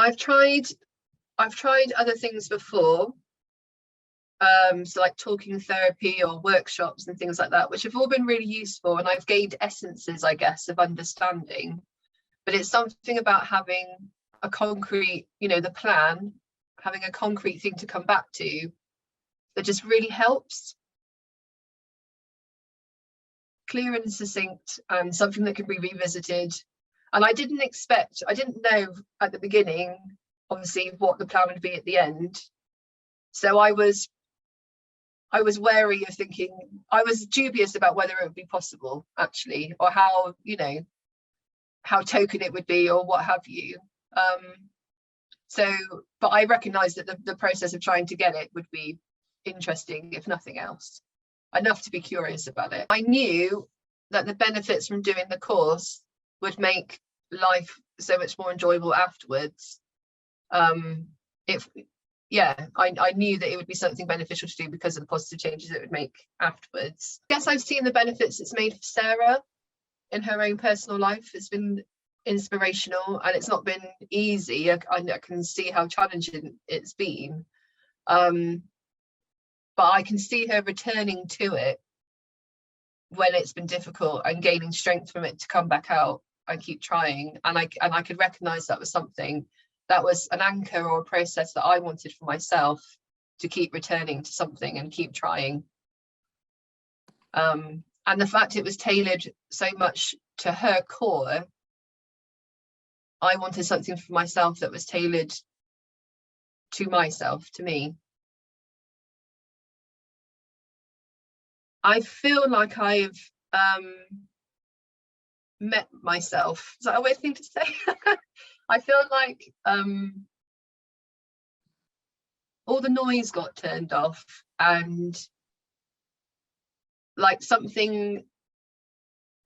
I've tried other things before, so like talking therapy or workshops and things like that, which have all been really useful, and I've gained essences, I guess, of understanding. But it's something about having a concrete, the plan, having a concrete thing to come back to that just really helps. Clear and succinct, and something that can be revisited. And I didn't know at the beginning, obviously, what the plan would be at the end. So I was wary of thinking, I was dubious about whether it would be possible, actually, or how token it would be, or what have you. But I recognized that the process of trying to get it would be interesting, if nothing else, enough to be curious about it. I knew that the benefits from doing the course would make life so much more enjoyable afterwards. I knew that it would be something beneficial to do because of the positive changes it would make afterwards. I guess I've seen the benefits it's made for Sarah in her own personal life. It's been inspirational, and it's not been easy. I can see how challenging it's been, but I can see her returning to it when it's been difficult and gaining strength from it to come back out and keep trying. And I could recognize that was something that was an anchor or a process that I wanted for myself, to keep returning to something and keep trying. And the fact it was tailored so much to her core, I wanted something for myself that was tailored to myself, to me. I feel like I've met myself. Is that a weird thing to say? I feel like all the noise got turned off, and like something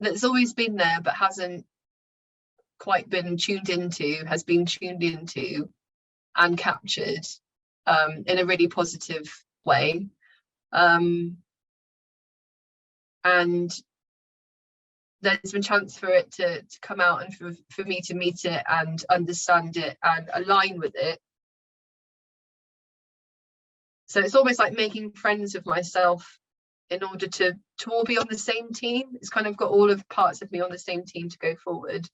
that's always been there but hasn't quite been tuned into has been tuned into and captured in a really positive way. And there's been chance for it to come out, and for me to meet it and understand it and align with it. So it's almost like making friends with myself in order to all be on the same team. It's kind of got all of parts of me on the same team to go forward.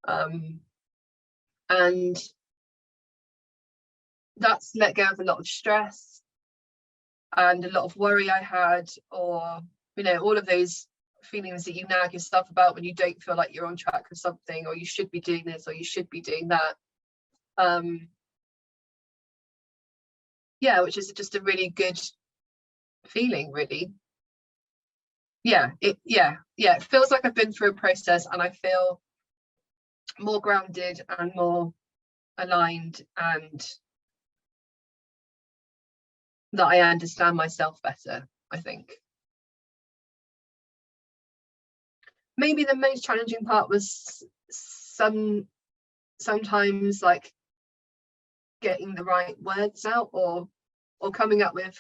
And that's let go of a lot of stress and a lot of worry I had, or all of those feelings that you nag yourself about when you don't feel like you're on track with something, or you should be doing this, or you should be doing that. Which is just a really good feeling, really. It feels like I've been through a process, and I feel more grounded and more aligned, and that I understand myself better, I think. Maybe the most challenging part was sometimes like getting the right words out, or coming up with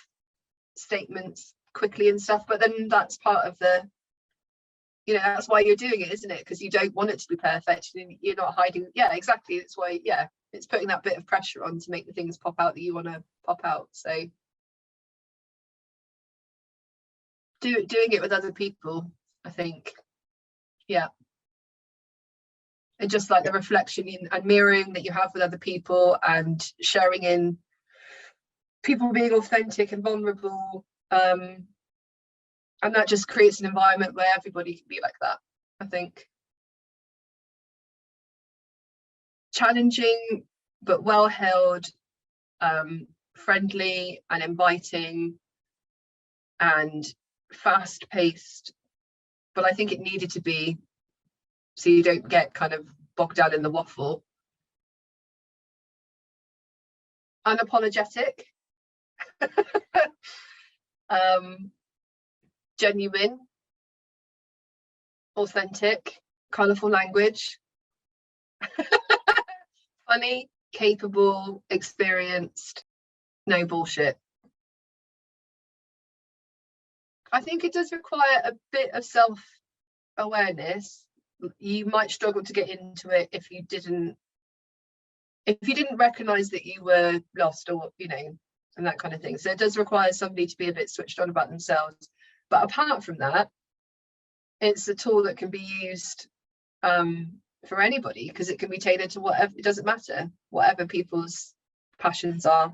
statements quickly and stuff. But then that's part of the, that's why you're doing it, isn't it? Because you don't want it to be perfect. You're not hiding. Yeah, exactly. It's why. Yeah, it's putting that bit of pressure on to make the things pop out that you want to pop out. So doing it with other people, I think. Yeah. And just like the reflection and mirroring that you have with other people, and sharing in people being authentic and vulnerable, and that just creates an environment where everybody can be like that, I think. Challenging but well held, friendly and inviting, and fast paced, but I think it needed to be, so you don't get kind of bogged down in the waffle. Unapologetic. Genuine, authentic, colourful language. Funny, capable, experienced, no bullshit. I think it does require a bit of self-awareness. You might struggle to get into it if you didn't if you didn't recognize that you were lost, or and that kind of thing. So it does require somebody to be a bit switched on about themselves. But apart from that, it's a tool that can be used for anybody, because it can be tailored to whatever, it doesn't matter, whatever people's passions are,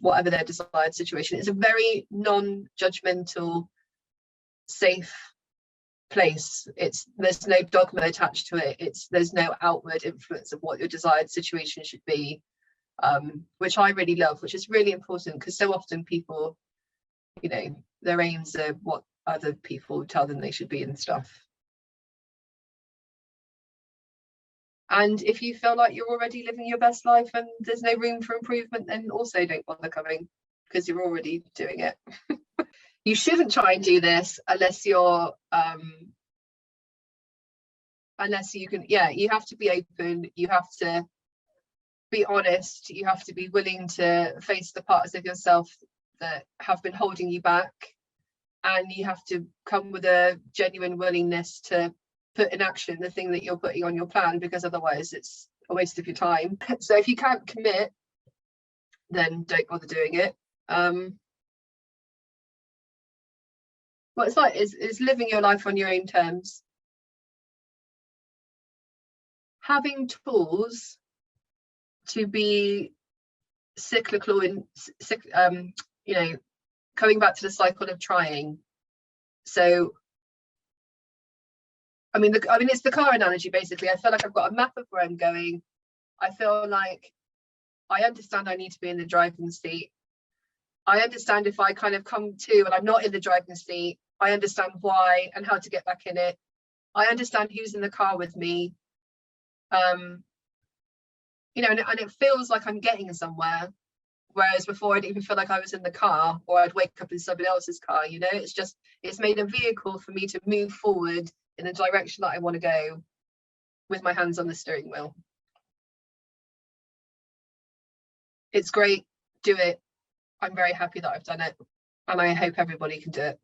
whatever their desired situation. It's a very non-judgmental, safe place. There's no dogma attached to it. There's no outward influence of what your desired situation should be, which I really love, which is really important, because so often people, their aims are what other people tell them they should be and stuff. And if you feel like you're already living your best life and there's no room for improvement, then also don't bother coming, because you're already doing it. You shouldn't try and do this unless you're unless you can, you have to be open, you have to be honest, you have to be willing to face the parts of yourself that have been holding you back, and you have to come with a genuine willingness to put in action the thing that you're putting on your plan, because otherwise it's a waste of your time. So if you can't commit, then don't bother doing it. What it's like is living your life on your own terms, having tools to be cyclical and coming back to the cycle of trying. So I mean, it's the car analogy, basically. I feel like I've got a map of where I'm going. I feel like I understand I need to be in the driving seat. I understand if I kind of come to and I'm not in the driving seat, I understand why and how to get back in it. I understand who's in the car with me. And it feels like I'm getting somewhere. Whereas before, I didn't even feel like I was in the car, or I'd wake up in somebody else's car. It's made a vehicle for me to move forward in the direction that I want to go, with my hands on the steering wheel. It's great. Do it. I'm very happy that I've done it, and I hope everybody can do it.